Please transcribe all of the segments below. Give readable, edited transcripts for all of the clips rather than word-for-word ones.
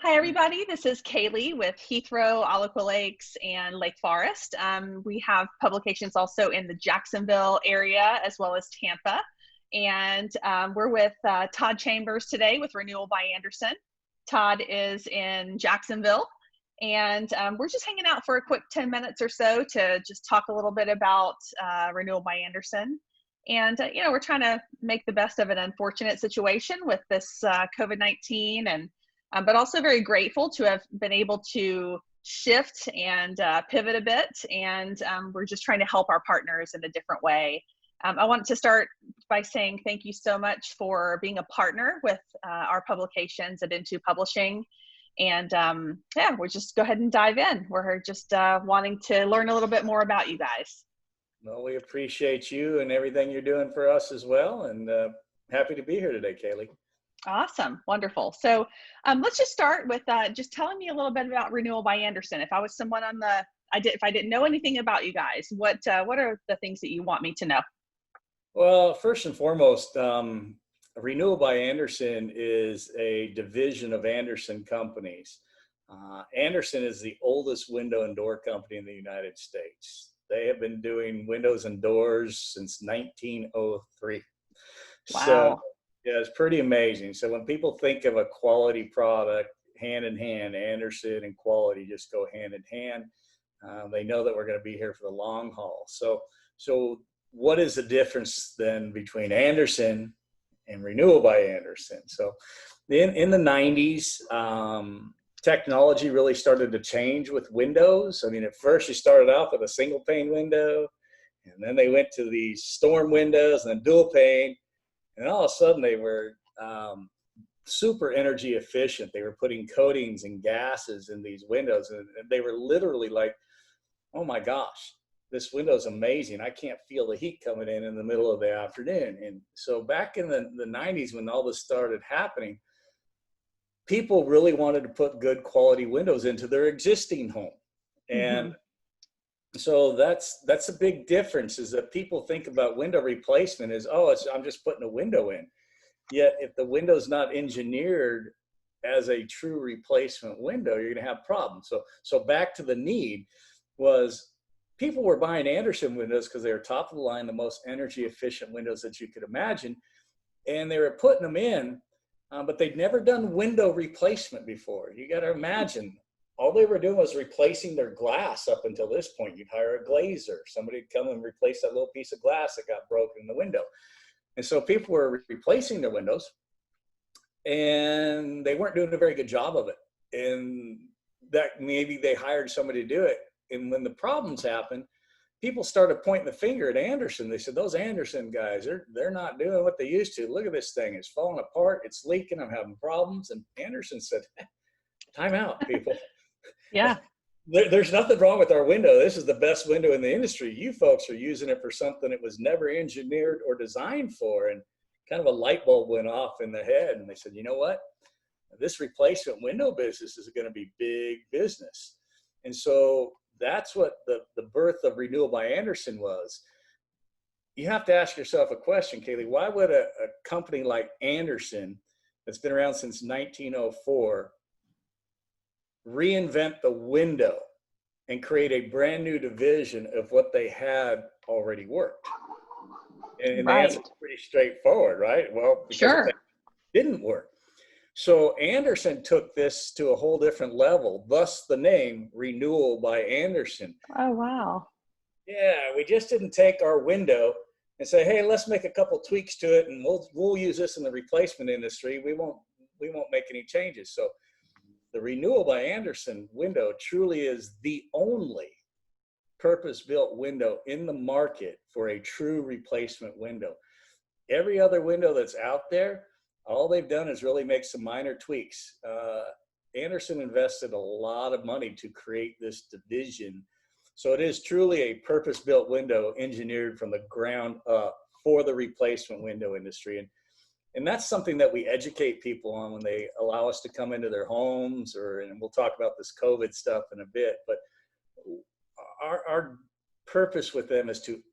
Hi, everybody. This is Kaylee with Heathrow, Aliqua Lakes, and Lake Forest. We have publications also in the Jacksonville area as well as Tampa. And we're with Todd Chambers today with Renewal by Andersen. Todd is in Jacksonville. And we're just hanging out for a quick 10 minutes or so to just talk a little bit about Renewal by Andersen. And, we're trying to make the best of an unfortunate situation with this COVID-19 but also very grateful to have been able to shift and pivot a bit. And we're just trying to help our partners in a different way. I want to start by saying thank you so much for being a partner with our publications at Into Publishing. And yeah, we'll just go ahead and dive in. We're just wanting to learn a little bit more about you guys. Well, we appreciate you and everything you're doing for us as well. And happy to be here today, Kaylee. Awesome. Wonderful. So let's just start with just telling me a little bit about Renewal by Andersen. If I was someone if I didn't know anything about you guys, what are the things that you want me to know? Well, first and foremost, Renewal by Andersen is a division of Andersen companies. Andersen is the oldest window and door company in the United States. They have been doing windows and doors since 1903. Wow. So, yeah, it's pretty amazing. So when people think of a quality product, hand in hand, Andersen and quality just go hand in hand. They know that we're going to be here for the long haul. So what is the difference then between Andersen and Renewal by Andersen? So in the 90s, technology really started to change with windows. I mean, at first you started off with a single pane window, and then they went to these storm windows and then dual pane. And all of a sudden they were super energy efficient. They were putting coatings and gases in these windows. And they were literally like, oh my gosh, this window's amazing. I can't feel the heat coming in the middle of the afternoon. And so back in the 90s, when all this started happening, people really wanted to put good quality windows into their existing home. And so that's a big difference, is that people think about window replacement as, I'm just putting a window in. Yet if the window's not engineered as a true replacement window, you're gonna have problems. So back to the need was, people were buying Andersen windows because they were top of the line, the most energy efficient windows that you could imagine. And they were putting them in, but they'd never done window replacement before. You gotta imagine, all they were doing was replacing their glass up until this point. You'd hire a glazer. Somebody would come and replace that little piece of glass that got broken in the window. And so people were replacing their windows, and they weren't doing a very good job of it. And that maybe they hired somebody to do it. And when the problems happened, people started pointing the finger at Andersen. They said, those Andersen guys, they're not doing what they used to. Look at this thing. It's falling apart. It's leaking. I'm having problems. And Andersen said, time out, people. Yeah. There's nothing wrong with our window. This is the best window in the industry. You folks are using it for something it was never engineered or designed for. And kind of a light bulb went off in the head. And they said, you know what? This replacement window business is going to be big business. And so that's what the birth of Renewal by Andersen was. You have to ask yourself a question, Kaylee. Why would a company like Andersen, that's been around since 1904, reinvent the window and create a brand new division of what they had already worked? And Right. the answer is pretty straightforward, right? Well, because Sure. it didn't work. So Andersen took this to a whole different level, thus the name Renewal by Andersen. Oh, wow. Yeah, we just didn't take our window and say, hey, let's make a couple tweaks to it, and we'll use this in the replacement industry. We won't make any changes. So the Renewal by Andersen window truly is the only purpose-built window in the market for a true replacement window. Every other window that's out there, all they've done is really make some minor tweaks. Andersen invested a lot of money to create this division. So it is truly a purpose-built window engineered from the ground up for the replacement window industry. And that's something that we educate people on when they allow us to come into their homes, and we'll talk about this COVID stuff in a bit, but our purpose with them is to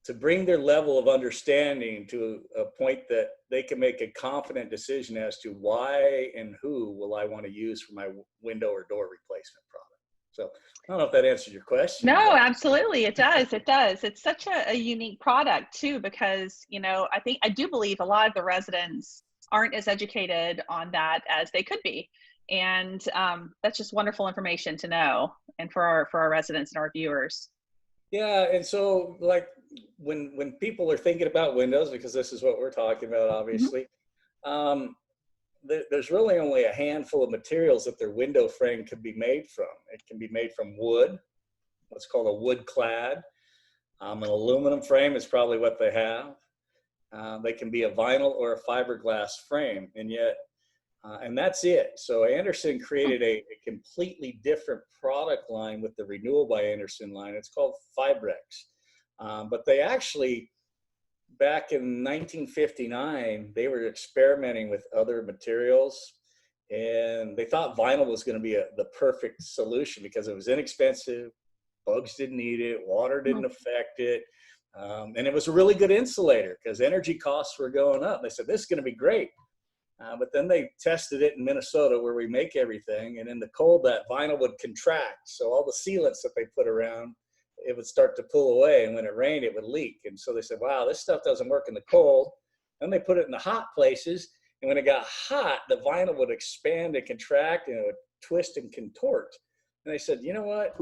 to bring their level of understanding to a point that they can make a confident decision as to why and who will I want to use for my window or door replacement product. So I don't know if that answers your question, No, but absolutely. It does. It does. It's such a unique product too, because, I do believe a lot of the residents aren't as educated on that as they could be. And that's just wonderful information to know, and for our residents and our viewers. yeah. And so like when people are thinking about windows, because this is what we're talking about, Mhm. obviously, um, there's really only a handful of materials that their window frame can be made from. It can be made from wood, what's called a wood clad. An aluminum frame is probably what they have. They can be a vinyl or a fiberglass frame, and that's it. So Andersen created a completely different product line with the Renewal by Andersen line. It's called Fibrex. But they actually, back in 1959, they were experimenting with other materials, and they thought vinyl was going to be the perfect solution because it was inexpensive, bugs didn't eat it, water didn't affect it, and it was a really good insulator because energy costs were going up. They said, this is going to be great. But then they tested it in Minnesota where we make everything, and in the cold that vinyl would contract. So all the sealants that they put around, it would start to pull away, and when it rained, it would leak. And so they said, wow, this stuff doesn't work in the cold. Then they put it in the hot places, and when it got hot, the vinyl would expand and contract, and it would twist and contort. And they said, you know what?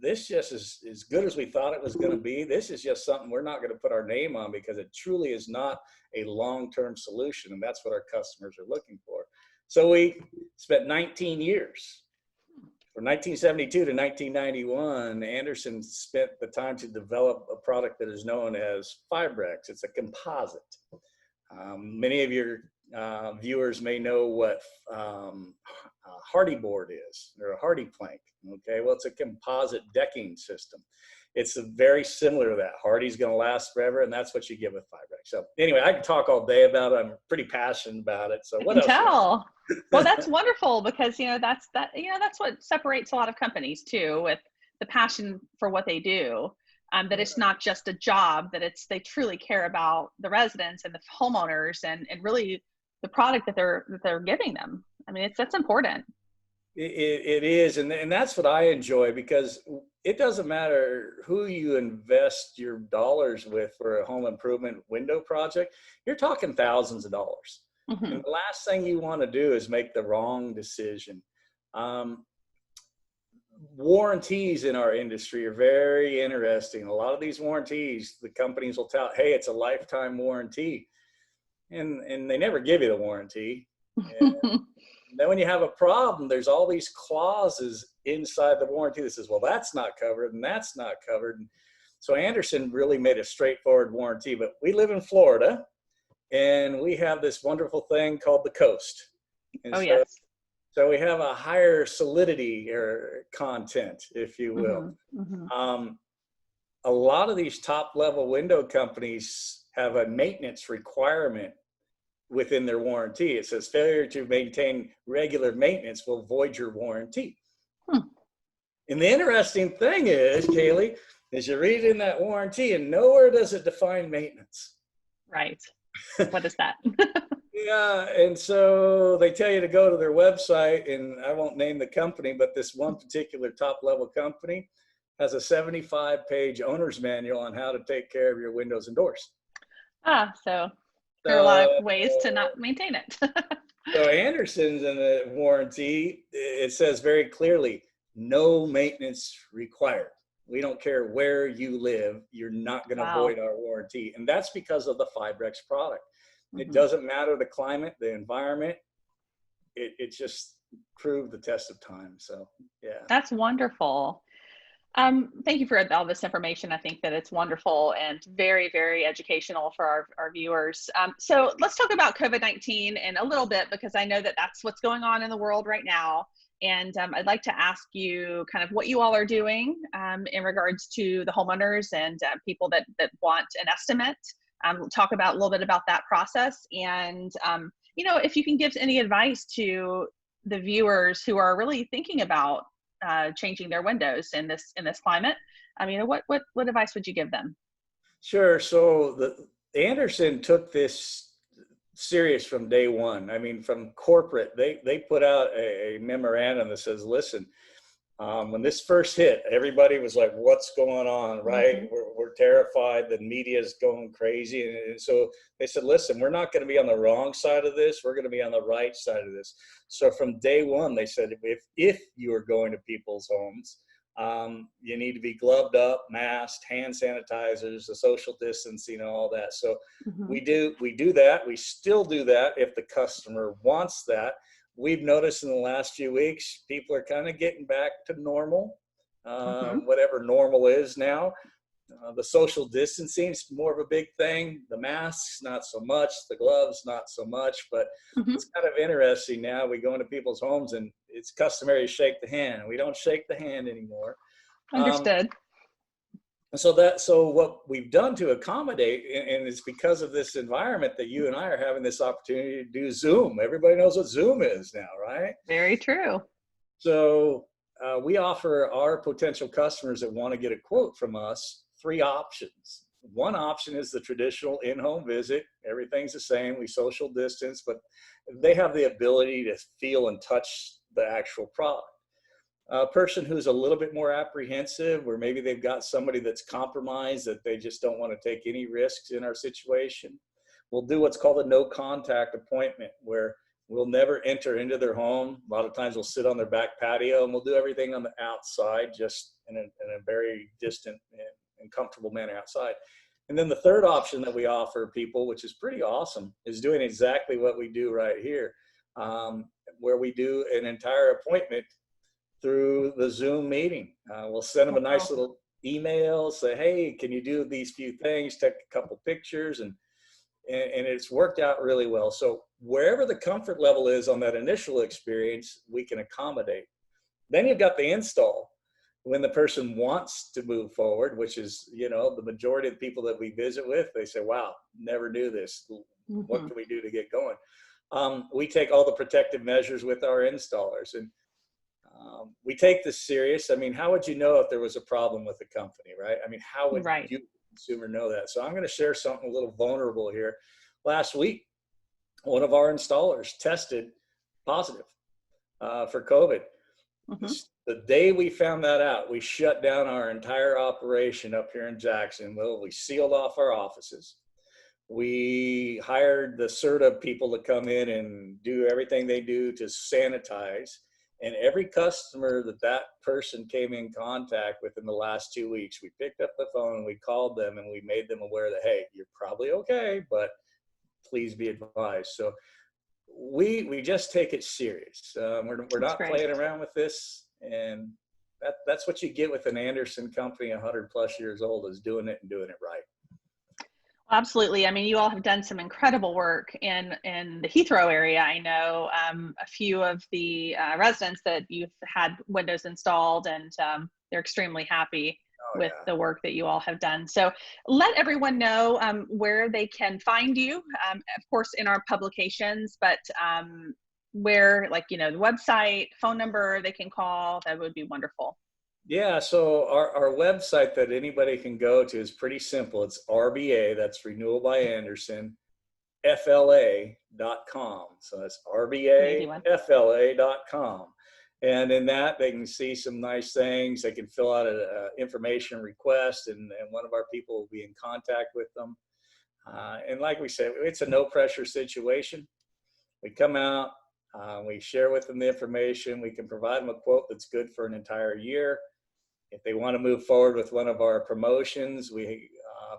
This just is as good as we thought it was going to be. This is just something we're not going to put our name on because it truly is not a long-term solution. And that's what our customers are looking for. So we spent 19 years. From 1972 to 1991, Andersen spent the time to develop a product that is known as Fibrex. It's a composite. Many of your viewers may know what hardy board is, or a hardy plank. Okay, well, it's a composite decking system. It's very similar to that. Hardy's going to last forever, and that's what you get with Fibrex. So anyway, I can talk all day about it. I'm pretty passionate about it. So I what can else? tell. Well, that's wonderful, because that's what separates a lot of companies too, with the passion for what they do. That it's not just a job, that they truly care about the residents and the homeowners, and really the product that they're giving them. I mean, that's important. It is, and that's what I enjoy, because it doesn't matter who you invest your dollars with for a home improvement window project. You're talking thousands of dollars. Hmm. And the last thing you want to do is make the wrong decision. Warranties in our industry are very interesting. A lot of these warranties, the companies will tell, hey, it's a lifetime warranty. And they never give you the warranty. And then when you have a problem, there's all these clauses inside the warranty that says, well, that's not covered and that's not covered. And so Andersen really made a straightforward warranty, but we live in Florida and we have this wonderful thing called the coast. And Oh, yes. so we have a higher solidity or content, if you will. Hmm. A lot of these top level window companies have a maintenance requirement within their warranty. It says failure to maintain regular maintenance will void your warranty. And the interesting thing is, Kaylee, is you read in that warranty and nowhere does it define maintenance. Right. What is that? Yeah, and so they tell you to go to their website, and I won't name the company, but this one particular top level company has a 75-page owner's manual on how to take care of your windows and doors. So there are a lot of ways to not maintain it. So Andersen's in the warranty, it says very clearly, no maintenance required. We don't care where you live, you're not going to void our warranty. And that's because of the Fibrex product. It doesn't matter the climate, the environment, it just proved the test of time. So, yeah. That's wonderful. Thank you for all this information. I think that it's wonderful and very, very educational for our viewers. So let's talk about COVID-19 in a little bit, because I know that that's what's going on in the world right now. And I'd like to ask you kind of what you all are doing in regards to the homeowners and people that want an estimate. Talk about a little bit about that process. And, if you can give any advice to the viewers who are really thinking about changing their windows in this climate. I mean, what advice would you give them? Sure. So the Andersen took this serious from day one. I mean, from corporate, they put out a memorandum that says, listen, when this first hit, everybody was like, what's going on, right? Mm-hmm. We're terrified. The media is going crazy. And so they said, listen, we're not going to be on the wrong side of this. We're going to be on the right side of this. So from day one, they said, if you are going to people's homes, you need to be gloved up, masked, hand sanitizers, the social distancing, all that. So Mm-hmm. we do that. We still do that if the customer wants that. We've noticed in the last few weeks, people are kind of getting back to normal, Mm-hmm. whatever normal is now. The social distancing is more of a big thing. The masks, not so much. The gloves, not so much. But Mm-hmm. it's kind of interesting now. We go into people's homes and it's customary to shake the hand. We don't shake the hand anymore. Um, Understood. so what we've done to accommodate, and it's because of this environment that you and I are having this opportunity to do Zoom. Everybody knows what Zoom is now, right? Very true. So we offer our potential customers that want to get a quote from us 3 options. One option is the traditional in-home visit. Everything's the same. We social distance, but they have the ability to feel and touch the actual product. A person who's a little bit more apprehensive, or maybe they've got somebody that's compromised that they just don't want to take any risks in our situation, we'll do what's called a no contact appointment, where we'll never enter into their home. A lot of times we'll sit on their back patio and we'll do everything on the outside, just in a very distant and comfortable manner outside. And then the third option that we offer people, which is pretty awesome, is doing exactly what we do right here, where we do an entire appointment through the Zoom meeting. We'll send them a Wow. nice little email, say, hey, can you do these few things, take a couple pictures, and it's worked out really well. So wherever the comfort level is on that initial experience, we can accommodate. Then you've got the install. When the person wants to move forward, which is, the majority of the people that we visit with, they say, wow, never knew this. What Mm-hmm. can we do to get going? We take all the protective measures with our installers, and we take this serious. I mean, how would you know if there was a problem with the company, right? I mean, how would Right. you, consumer, know that? So I'm going to share something a little vulnerable here. Last week, one of our installers tested positive for COVID. Mm-hmm. The day we found that out, we shut down our entire operation up here in Jacksonville. We sealed off our offices. We hired the CERTA people to come in and do everything they do to sanitize. And every customer that person came in contact with in the last 2 weeks, we picked up the phone and we called them and we made them aware that, hey, you're probably okay, but please be advised. So we just take it serious. We're That's not great. playing around with this. And that's what you get with an Andersen company 100 plus years old, is doing it and doing it right. Absolutely. I mean, you all have done some incredible work in the Heathrow area. I know a few of the residents that you've had windows installed, and they're extremely happy Oh, with yeah. the work that you all have done. So let everyone know where they can find you, of course, in our publications, but where, like, the website, phone number they can call, that would be wonderful. Yeah, so our website that anybody can go to is pretty simple. It's RBA, that's Renewal by Andersen, FLA.com. So that's An easy one. RBAFLA.com. And in that, they can see some nice things. They can fill out an information request, and one of our people will be in contact with them. And like we said, it's a no pressure situation. We come out, we share with them the information. We can provide them a quote that's good for an entire year. If they want to move forward with one of our promotions, we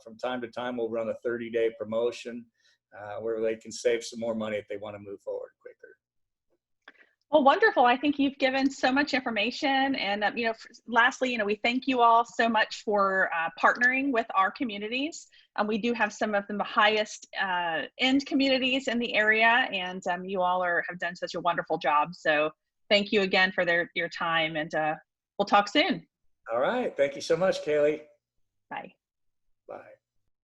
from time to time we'll run a 30-day promotion where they can save some more money if they want to move forward quicker. Well, wonderful. I think you've given so much information. And, lastly, we thank you all so much for partnering with our communities. We do have some of the highest end communities in the area, and you all have done such a wonderful job. So thank you again for your time, and we'll talk soon. All right. Thank you so much, Kaylee. Bye.